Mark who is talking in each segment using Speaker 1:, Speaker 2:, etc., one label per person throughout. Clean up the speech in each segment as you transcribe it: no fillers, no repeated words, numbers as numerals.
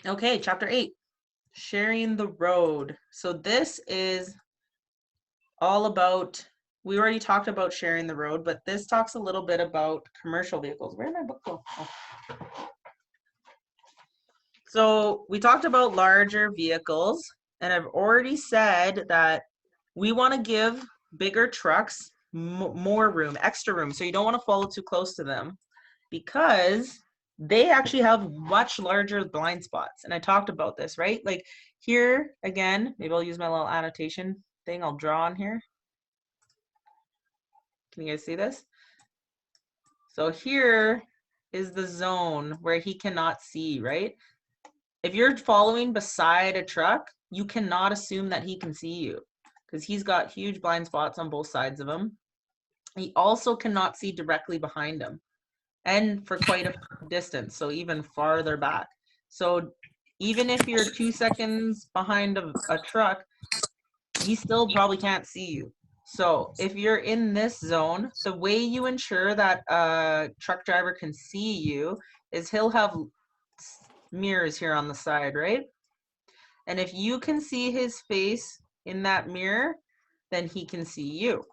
Speaker 1: Okay, chapter 8, sharing the road. So this is all about, we already talked about sharing the road, but this talks a little bit about commercial vehicles. Where did my book go? Oh. So we talked about larger vehicles, and I've already said that we want to give bigger trucks more room, extra room. So you don't want to follow too close to them because they actually have much larger blind spots. And I talked about this, right? Like here again, maybe I'll use my little annotation thing. I'll draw on here. Can you guys see this? So here is the zone where he cannot see, right? If you're following beside a truck, you cannot assume that he can see you because he's got huge blind spots on both sides of him. He also cannot see directly behind him and for quite a distance, so even farther back. So even if you're 2 seconds behind a truck, he still probably can't see you. So if you're in this zone, the way you ensure that a truck driver can see you is he'll have mirrors here on the side, right? And if you can see his face in that mirror, then he can see you.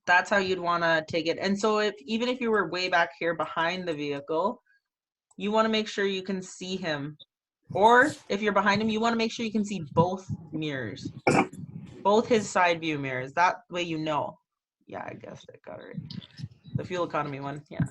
Speaker 1: That's how you'd want to take it. And so if even if you were way back here behind the vehicle, you want to make sure you can see him. Or if you're behind him, you want to make sure you can see both mirrors, both his side view mirrors. That way you know. Yeah, I guess I got it right. The fuel economy one, yeah.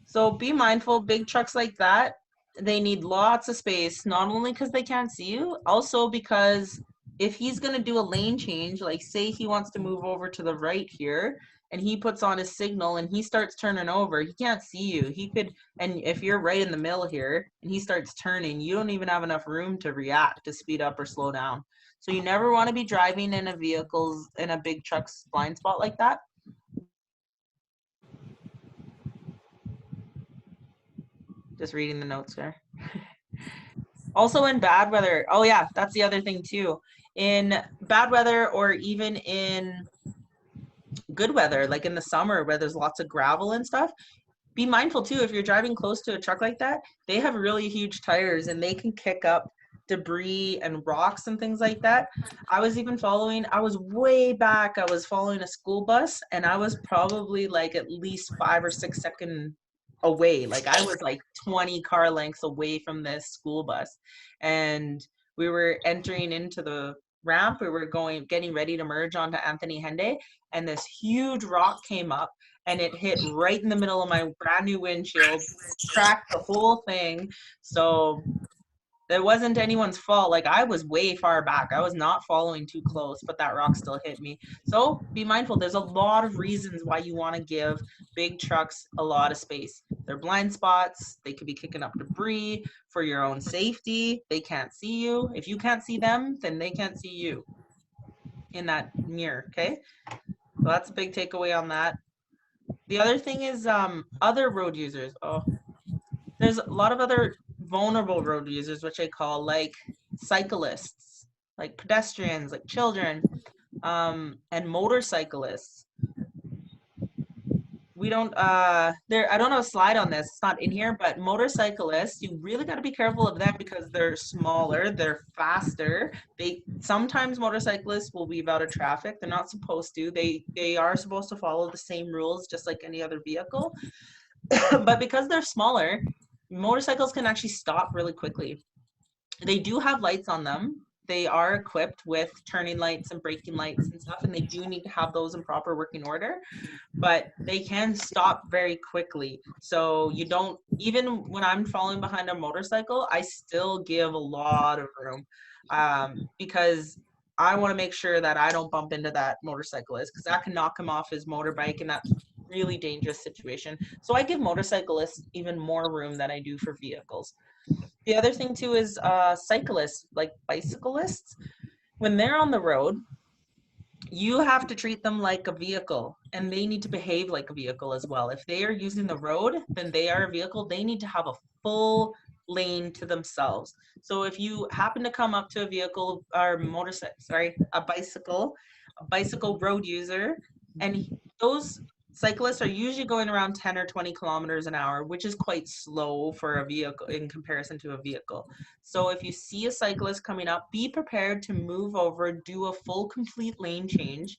Speaker 1: So be mindful, big trucks like that, they need lots of space, not only because they can't see you, also because if he's going to do a lane change, like say he wants to move over to the right here, and he puts on his signal and he starts turning over, he can't see you. He could, and if you're right in the middle here and he starts turning, you don't even have enough room to react, to speed up or slow down. So you never want to be driving in a vehicle's, in a big truck's blind spot like that. Just reading the notes there. Also in bad weather. Oh yeah, that's the other thing too. In bad weather or even in good weather, like in the summer where there's lots of gravel and stuff, be mindful too if you're driving close to a truck like that, they have really huge tires and they can kick up debris and rocks and things like that. I was even following, I was way back, I was following a school bus and I was probably like at least 5 or 6 seconds away. Like I was like 20 car lengths away from this school bus. And we were entering into the ramp. We were getting ready to merge onto Anthony Henday. And this huge rock came up and it hit right in the middle of my brand new windshield, cracked the whole thing. So it wasn't anyone's fault. Like I was way far back. I was not following too close, but that rock still hit me. So be mindful. There's a lot of reasons why you want to give big trucks a lot of space. They're blind spots. They could be kicking up debris for your own safety. They can't see you. If you can't see them, then they can't see you in that mirror. Okay. So that's a big takeaway on that. The other thing is other road users. Oh, there's a lot of other vulnerable road users, which I call like cyclists, like pedestrians, like children, and motorcyclists. We don't there, I don't have a slide on this, it's not in here, but motorcyclists, you really got to be careful of them because they're smaller, they're faster. They sometimes motorcyclists will weave out of traffic. They're not supposed to. They are supposed to follow the same rules just like any other vehicle. But because they're smaller, motorcycles can actually stop really quickly. They do have lights on them. They are equipped with turning lights and braking lights and stuff, and they do need to have those in proper working order, but they can stop very quickly. So you don't, even when I'm falling behind a motorcycle, I still give a lot of room because I want to make sure that I don't bump into that motorcyclist because that can knock him off his motorbike and that's really dangerous situation. So I give motorcyclists even more room than I do for vehicles. The other thing too is cyclists, like bicyclists, when they're on the road, you have to treat them like a vehicle and they need to behave like a vehicle as well. If they are using the road, then they are a vehicle. They need to have a full lane to themselves. So if you happen to come up to a vehicle or a bicycle road user, and those cyclists are usually going around 10 or 20 kilometers an hour, which is quite slow for a vehicle in comparison to a vehicle. So if you see a cyclist coming up, be prepared to move over, do a full complete lane change,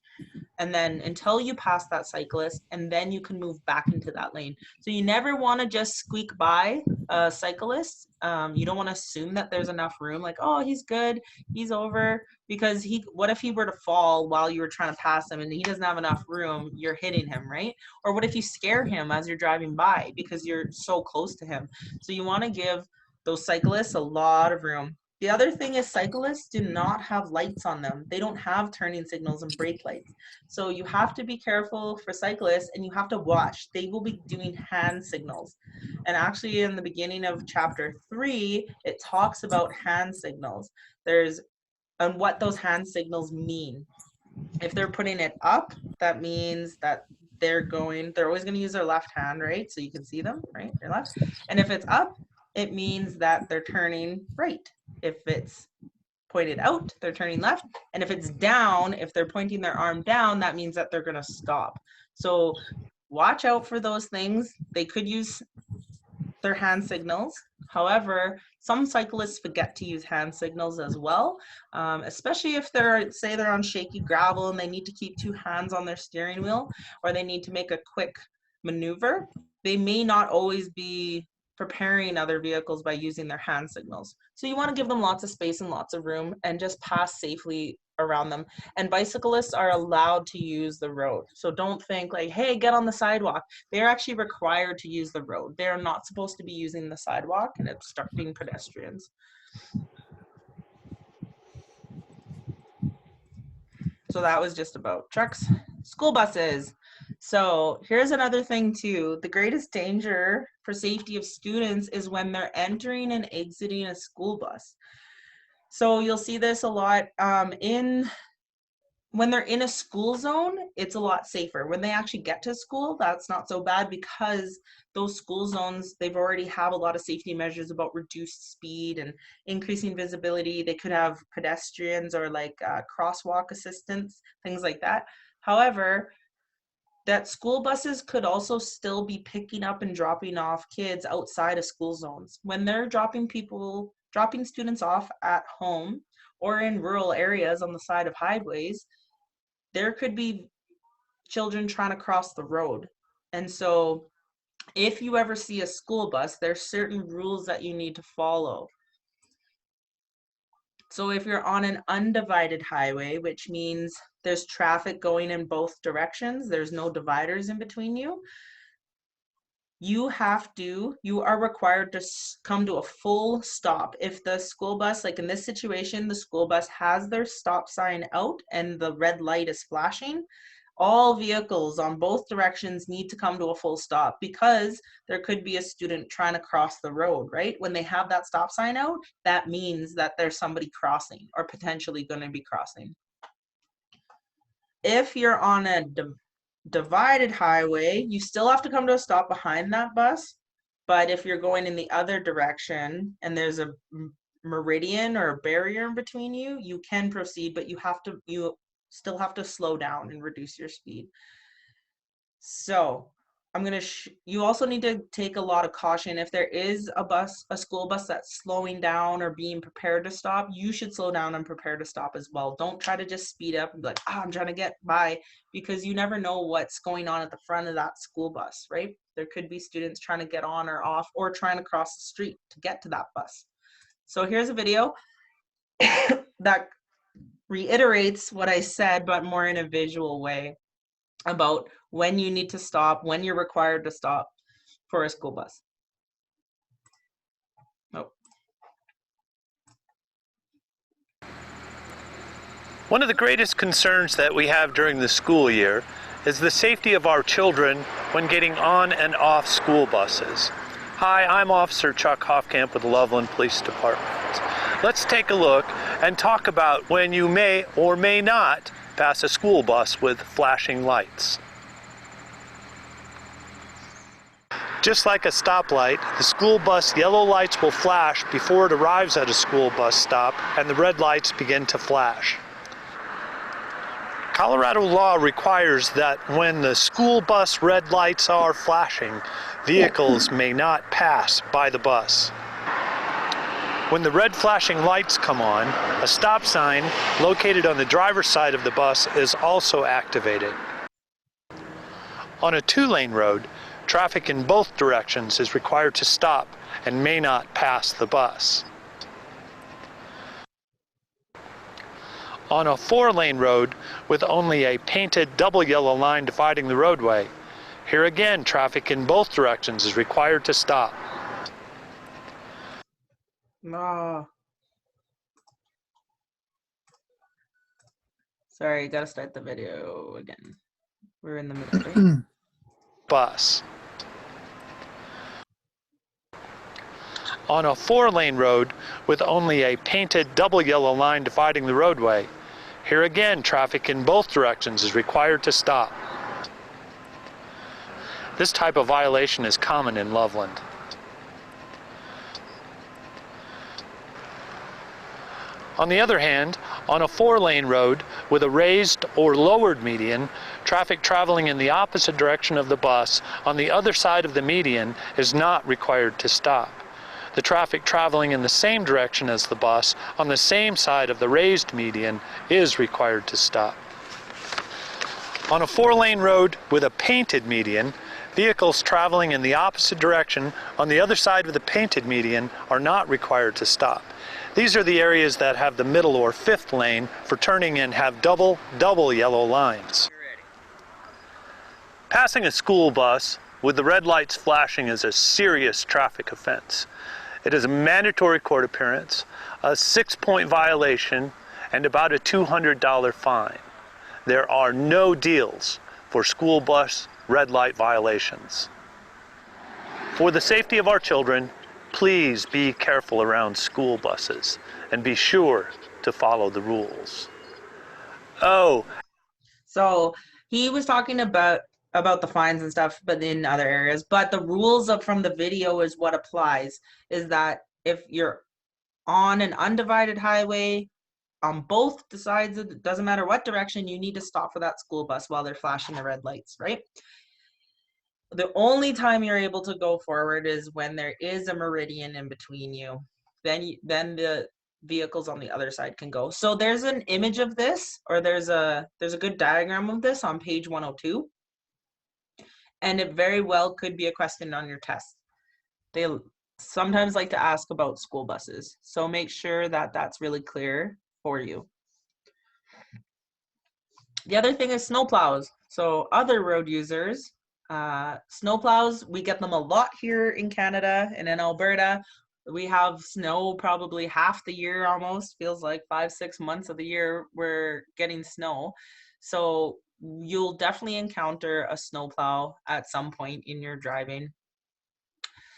Speaker 1: and then until you pass that cyclist, and then you can move back into that lane. So you never want to just squeak by a cyclist. You don't want to assume that there's enough room, like, oh, he's good, he's over, because what if he were to fall while you were trying to pass him and he doesn't have enough room, you're hitting him, right? Or what if you scare him as you're driving by because you're so close to him? So you want to give those cyclists a lot of room. The other thing is cyclists do not have lights on them. They don't have turning signals and brake lights. So you have to be careful for cyclists, and you have to watch. They will be doing hand signals. And actually in the beginning of chapter 3, it talks about hand signals. And what those hand signals mean. If they're putting it up, that means that they're always going to use their left hand, right? So you can see them, right? Their left. And if it's up, it means that they're turning right. If it's pointed out, they're turning left. And if it's down, if they're pointing their arm down, that means that they're going to stop. So watch out for those things. They could use their hand signals. However, some cyclists forget to use hand signals as well, especially if say they're on shaky gravel and they need to keep two hands on their steering wheel, or they need to make a quick maneuver. They may not always be preparing other vehicles by using their hand signals. So you want to give them lots of space and lots of room and just pass safely around them. And bicyclists are allowed to use the road. So don't think like, hey, get on the sidewalk. They're actually required to use the road. They're not supposed to be using the sidewalk and obstructing pedestrians. So that was just about trucks. School buses. So here's another thing too. The greatest danger for safety of students is when they're entering and exiting a school bus. So you'll see this a lot when they're in a school zone, it's a lot safer. When they actually get to school, that's not so bad, because those school zones, they've already have a lot of safety measures about reduced speed and increasing visibility. They could have pedestrians or like crosswalk assistance, things like that. However, that school buses could also still be picking up and dropping off kids outside of school zones. When they're dropping students off at home or in rural areas on the side of highways, there could be children trying to cross the road. And so if you ever see a school bus, there's certain rules that you need to follow. So if you're on an undivided highway, which means there's traffic going in both directions, there's no dividers in between you, you are required to come to a full stop. If the school bus, like in this situation, the school bus has their stop sign out and the red light is flashing, all vehicles on both directions need to come to a full stop, because there could be a student trying to cross the road, right? When they have that stop sign out, that means that there's somebody crossing or potentially going to be crossing. If you're on a divided highway, you still have to come to a stop behind that bus. But if you're going in the other direction and there's a meridian or a barrier in between you, you can proceed, but you still have to slow down and reduce your speed. So you also need to take a lot of caution. If there is a school bus that's slowing down or being prepared to stop, you should slow down and prepare to stop as well. Don't try to just speed up and be like, I'm trying to get by, because you never know what's going on at the front of that school bus, right? There could be students trying to get on or off, or trying to cross the street to get to that bus. So here's a video that reiterates what I said, but more in a visual way, about when you need to stop, when you're required to stop for a school bus. Oh.
Speaker 2: One of the greatest concerns that we have during the school year is the safety of our children when getting on and off school buses. Hi, I'm Officer Chuck Hoffkamp with the Loveland Police Department. Let's take a look and talk about when you may or may not pass a school bus with flashing lights. Just like a stoplight, the school bus yellow lights will flash before it arrives at a school bus stop, and the red lights begin to flash. Colorado law requires that when the school bus red lights are flashing, vehicles may not pass by the bus. When the red flashing lights come on, a stop sign located on the driver's side of the bus is also activated. On a two-lane road, traffic in both directions is required to stop and may not pass the bus. On a four-lane road with only a painted double yellow line dividing the roadway, here again traffic in both directions is required to stop.
Speaker 1: Ah. Sorry, gotta start the video again. We're in the middle, right?
Speaker 2: Bus. On a four-lane road with only a painted double yellow line dividing the roadway, here again traffic in both directions is required to stop. This type of violation is common in Loveland. On the other hand, on a four-lane road with a raised or lowered median, traffic traveling in the opposite direction of the bus on the other side of the median is not required to stop. The traffic traveling in the same direction as the bus on the same side of the raised median is required to stop. On a four-lane road with a painted median, vehicles traveling in the opposite direction on the other side of the painted median are not required to stop. These are the areas that have the middle or fifth lane for turning and have double yellow lines. Passing a school bus with the red lights flashing is a serious traffic offense. It is a mandatory court appearance, a 6-point violation, and about a $200 fine. There are no deals for school bus red light violations. For the safety of our children, please be careful around school buses and be sure to follow the rules. Oh.
Speaker 1: So he was talking about the fines and stuff, but in other areas. But the rules from the video is what applies, is that if you're on an undivided highway, on both the sides, it doesn't matter what direction, you need to stop for that school bus while they're flashing the red lights, right? The only time you're able to go forward is when there is a meridian in between you. Then the vehicles on the other side can go. So there's an image of this, or there's a good diagram of this on page 102. And it very well could be a question on your test. They sometimes like to ask about school buses. So make sure that that's really clear for you. The other thing is snowplows. So other road users, snowplows, we get them a lot here in Canada and in Alberta. We have snow probably half the year almost. Feels like 5-6 months of the year we're getting snow. So you'll definitely encounter a snowplow at some point in your driving.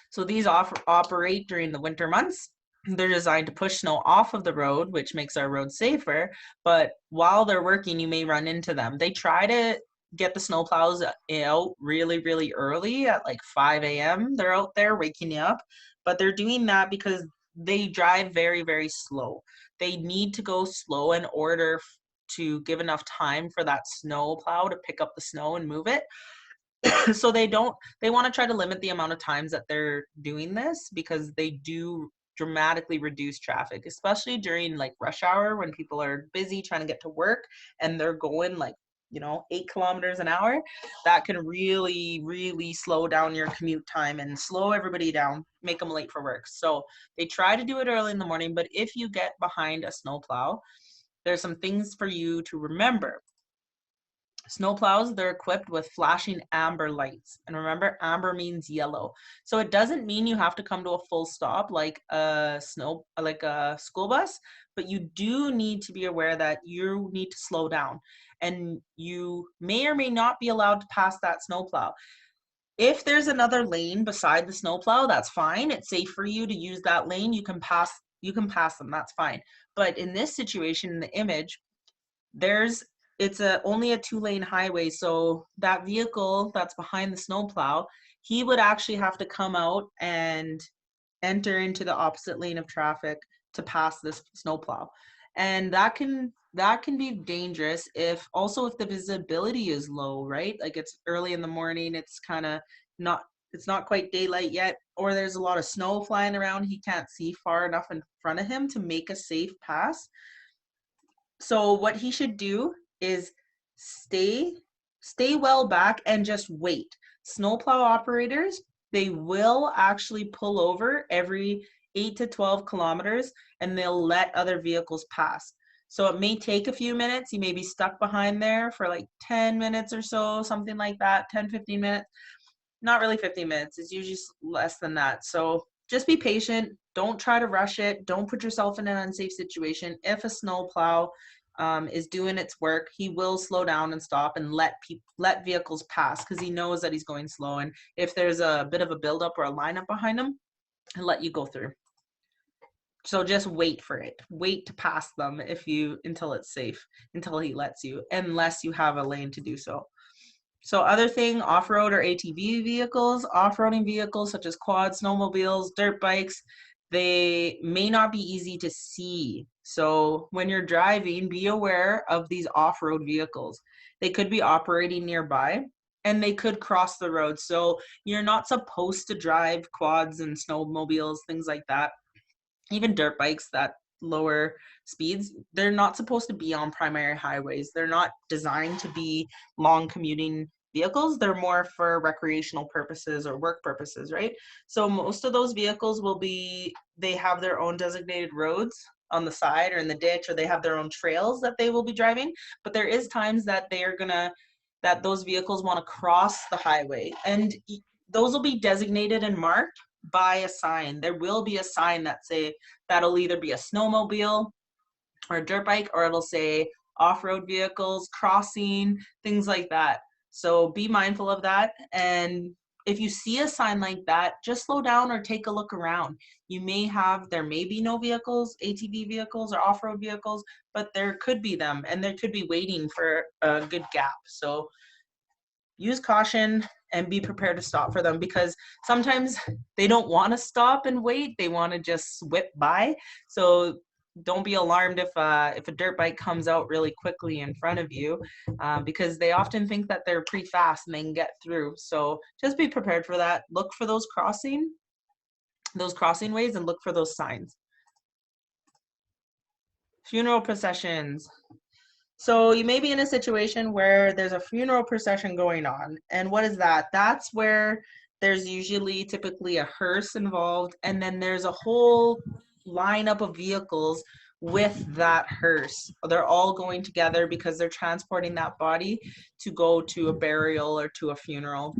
Speaker 1: So these operate during the winter months. They're designed to push snow off of the road, which makes our road safer. But while they're working, you may run into them. They try to get the snowplows out really, really early at like 5 a.m. They're out there waking you up. But they're doing that because they drive very, very slow. They need to go slow in order to give enough time for that snow plow to pick up the snow and move it. So they want to try to limit the amount of times that they're doing this, because they do dramatically reduce traffic, especially during like rush hour when people are busy trying to get to work and they're going like 8 kilometers an hour. That can really, really slow down your commute time and slow everybody down, make them late for work. So they try to do it early in the morning, but if you get behind a snowplow, there's some things for you to remember. Snowplows, they're equipped with flashing amber lights. And remember, amber means yellow. So it doesn't mean you have to come to a full stop like a school bus, but you do need to be aware that you need to slow down. And you may or may not be allowed to pass that snowplow. If there's another lane beside the snowplow, that's fine. It's safe for you to use that lane. You can pass them, that's fine. But in this situation, in the image, it's only a 2-lane highway, so that vehicle that's behind the snowplow, he would actually have to come out and enter into the opposite lane of traffic to pass this snowplow. And that can be dangerous if the visibility is low, right? Like it's early in the morning, it's kind of not it's not quite daylight yet, or there's a lot of snow flying around. He can't see far enough in front of him to make a safe pass. So what he should do is stay well back and just wait. Snowplow operators, they will actually pull over every 8 to 12 kilometers and they'll let other vehicles pass. So it may take a few minutes. You may be stuck behind there for like 10 minutes or so, something like that, 10, 15 minutes. Not really 15 minutes. It's usually less than that. So just be patient. Don't try to rush it. Don't put yourself in an unsafe situation. If a snowplow is doing its work, he will slow down and stop and let vehicles pass because he knows that he's going slow. And if there's a bit of a buildup or a lineup behind him, he'll let you go through. So just wait for it. Wait to pass them until it's safe, until he lets you, unless you have a lane to do so. So other thing, off-road or ATV vehicles, off-roading vehicles such as quads, snowmobiles, dirt bikes, they may not be easy to see. So when you're driving, be aware of these off-road vehicles. They could be operating nearby and they could cross the road. So you're not supposed to drive quads and snowmobiles, things like that. Even dirt bikes that lower speeds, they're not supposed to be on primary highways. They're not designed to be long commuting vehicles. They're more for recreational purposes or work purposes, right? So most of those vehicles they have their own designated roads on the side or in the ditch, or they have their own trails that they will be driving. But there is times that that those vehicles want to cross the highway, and those will be designated and marked by a sign. There will be a sign that'll either be a snowmobile or a dirt bike, or it'll say off-road vehicles crossing, things like that. So be mindful of that. And if you see a sign like that, just slow down or take a look around. There may be no vehicles, ATV vehicles or off-road vehicles, but there could be them, and there could be waiting for a good gap. So use caution and be prepared to stop for them, because sometimes they don't want to stop and wait. They want to just whip by. So don't be alarmed if a dirt bike comes out really quickly in front of you, because they often think that they're pretty fast and they can get through. So just be prepared for that. Look for those crossing ways and look for those signs. Funeral processions. So you may be in a situation where there's a funeral procession going on. And what is that? That's where there's typically a hearse involved, and then there's a whole lineup of vehicles with that hearse. They're all going together because they're transporting that body to go to a burial or to a funeral.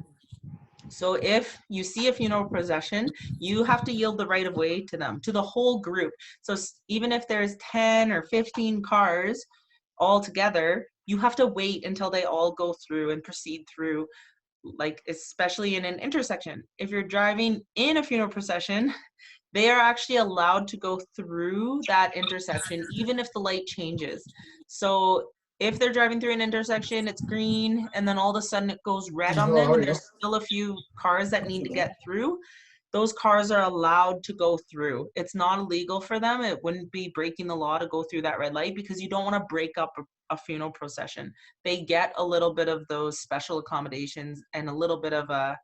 Speaker 1: So if you see a funeral procession, you have to yield the right of way to them, to the whole group. So even if there's 10 or 15 cars all together, you have to wait until they all go through and proceed through, like especially in an intersection. If you're driving in a funeral procession, they are actually allowed to go through that intersection even if the light changes. So if they're driving through an intersection, it's green, and then all of a sudden it goes red on them and there's still a few cars that need to get through, those cars are allowed to go through. It's not illegal for them. It wouldn't be breaking the law to go through that red light, because you don't want to break up a funeral procession. They get a little bit of those special accommodations and a little bit of a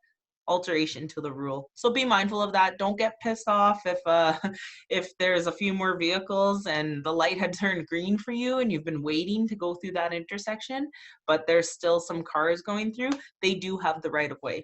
Speaker 1: alteration to the rule. So be mindful of that. Don't get pissed off if there's a few more vehicles and the light had turned green for you and you've been waiting to go through that intersection, but there's still some cars going through. They do have the right of way.